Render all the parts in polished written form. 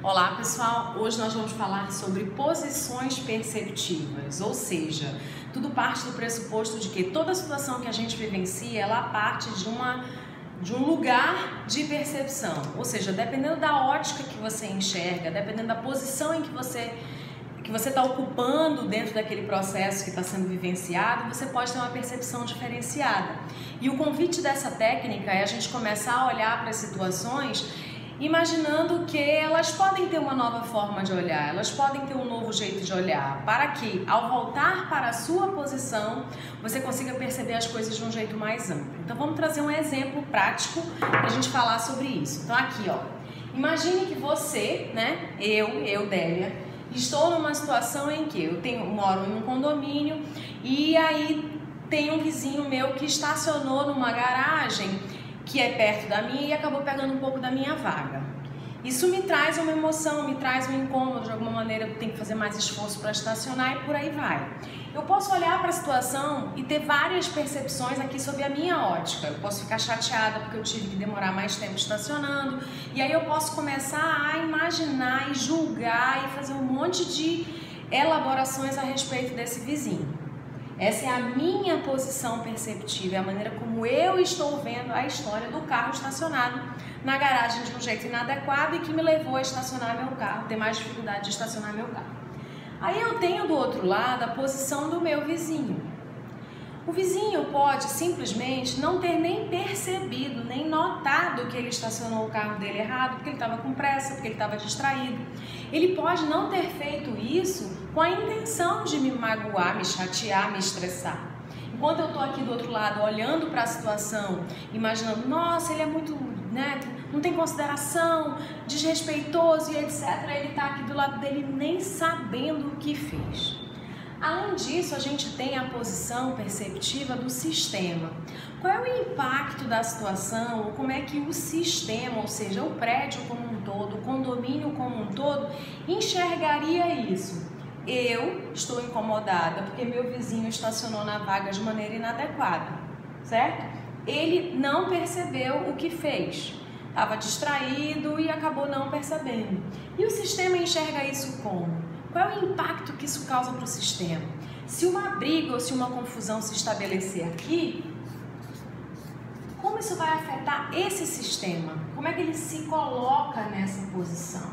Olá pessoal, hoje nós vamos falar sobre posições perceptivas, ou seja, tudo parte do pressuposto de que toda situação que a gente vivencia, ela parte de um lugar de percepção, ou seja, dependendo da ótica que você enxerga, dependendo da posição em que você está ocupando dentro daquele processo que está sendo vivenciado, você pode ter uma percepção diferenciada. E o convite dessa técnica é a gente começar a olhar para as situações imaginando que elas podem ter uma nova forma de olhar, elas podem ter um novo jeito de olhar, para que, ao voltar para a sua posição, você consiga perceber as coisas de um jeito mais amplo. Então vamos trazer um exemplo prático para a gente falar sobre isso. Então aqui, ó, imagine que você, né, eu, Délia, estou numa situação em que eu moro em um condomínio e aí tem um vizinho meu que estacionou numa garagem que é perto da minha e acabou pegando um pouco da minha vaga. Isso me traz uma emoção, me traz um incômodo, de alguma maneira eu tenho que fazer mais esforço para estacionar e por aí vai. Eu posso olhar para a situação e ter várias percepções aqui sobre a minha ótica. Eu posso ficar chateada porque eu tive que demorar mais tempo estacionando e aí eu posso começar a imaginar e julgar e fazer um monte de elaborações a respeito desse vizinho. Essa é a minha posição perceptiva, é a maneira como eu estou vendo a história do carro estacionado na garagem de um jeito inadequado e que me levou a estacionar meu carro, ter mais dificuldade de estacionar meu carro. Aí eu tenho do outro lado a posição do meu vizinho. O vizinho pode simplesmente não ter nem percebido, nem notado que ele estacionou o carro dele errado, porque ele estava com pressa, porque ele estava distraído. Ele pode não ter feito isso com a intenção de me magoar, me chatear, me estressar. Enquanto eu estou aqui do outro lado, olhando para a situação, imaginando, nossa, ele é muito, né, não tem consideração, desrespeitoso e etc. Ele está aqui do lado dele nem sabendo o que fez. Além disso, a gente tem a posição perceptiva do sistema. Qual é o impacto da situação, ou como é que o sistema, ou seja, o prédio como um todo, o condomínio como um todo, enxergaria isso? Eu estou incomodada porque meu vizinho estacionou na vaga de maneira inadequada, certo? Ele não percebeu o que fez, estava distraído e acabou não percebendo. E o sistema enxerga isso como? Qual é o impacto que isso causa para o sistema? Se uma briga ou se uma confusão se estabelecer aqui, como isso vai afetar esse sistema? Como é que ele se coloca nessa posição?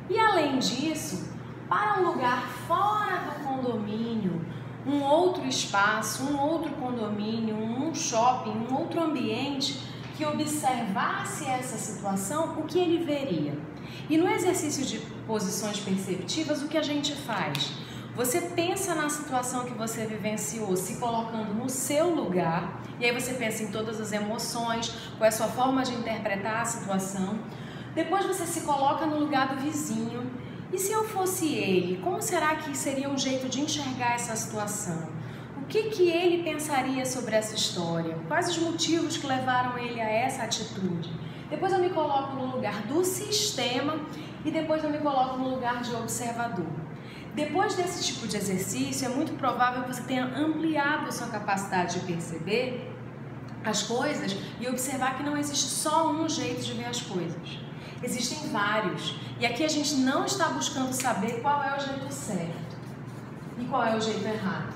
E além disso, para um lugar fora do condomínio, um outro espaço, um outro condomínio, um shopping, um outro ambiente que observasse essa situação, o que ele veria? E no exercício de posições perceptivas, o que a gente faz? Você pensa na situação que você vivenciou, se colocando no seu lugar, e aí você pensa em todas as emoções, qual é a sua forma de interpretar a situação. Depois você se coloca no lugar do vizinho. E se eu fosse ele, como será que seria um jeito de enxergar essa situação? O que ele pensaria sobre essa história? Quais os motivos que levaram ele a essa atitude? Depois eu me coloco no lugar do sistema e depois eu me coloco no lugar de observador. Depois desse tipo de exercício, é muito provável que você tenha ampliado a sua capacidade de perceber as coisas e observar que não existe só um jeito de ver as coisas. Existem vários. E aqui a gente não está buscando saber qual é o jeito certo e qual é o jeito errado.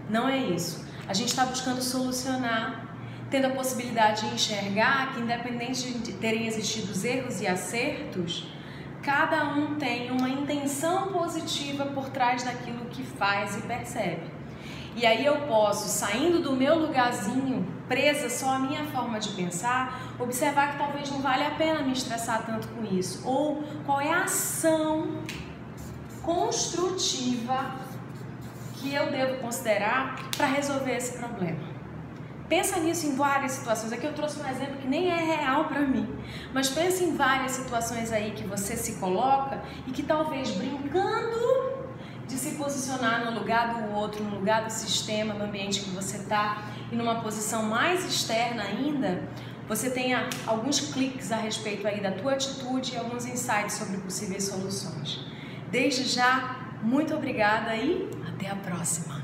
Não é isso. A gente está buscando solucionar, tendo a possibilidade de enxergar que, independente de terem existido erros e acertos, cada um tem uma intenção positiva por trás daquilo que faz e percebe. E aí eu posso, saindo do meu lugarzinho, presa só à minha forma de pensar, observar que talvez não vale a pena me estressar tanto com isso. Ou qual é a ação construtiva que eu devo considerar para resolver esse problema. Pensa nisso em várias situações. Aqui eu trouxe um exemplo que nem é real para mim, mas pensa em várias situações aí que você se coloca e que talvez brincando de se posicionar no lugar do outro, no lugar do sistema, no ambiente que você está e numa posição mais externa ainda, você tenha alguns cliques a respeito aí da tua atitude e alguns insights sobre possíveis soluções. Desde já, muito obrigada e até a próxima!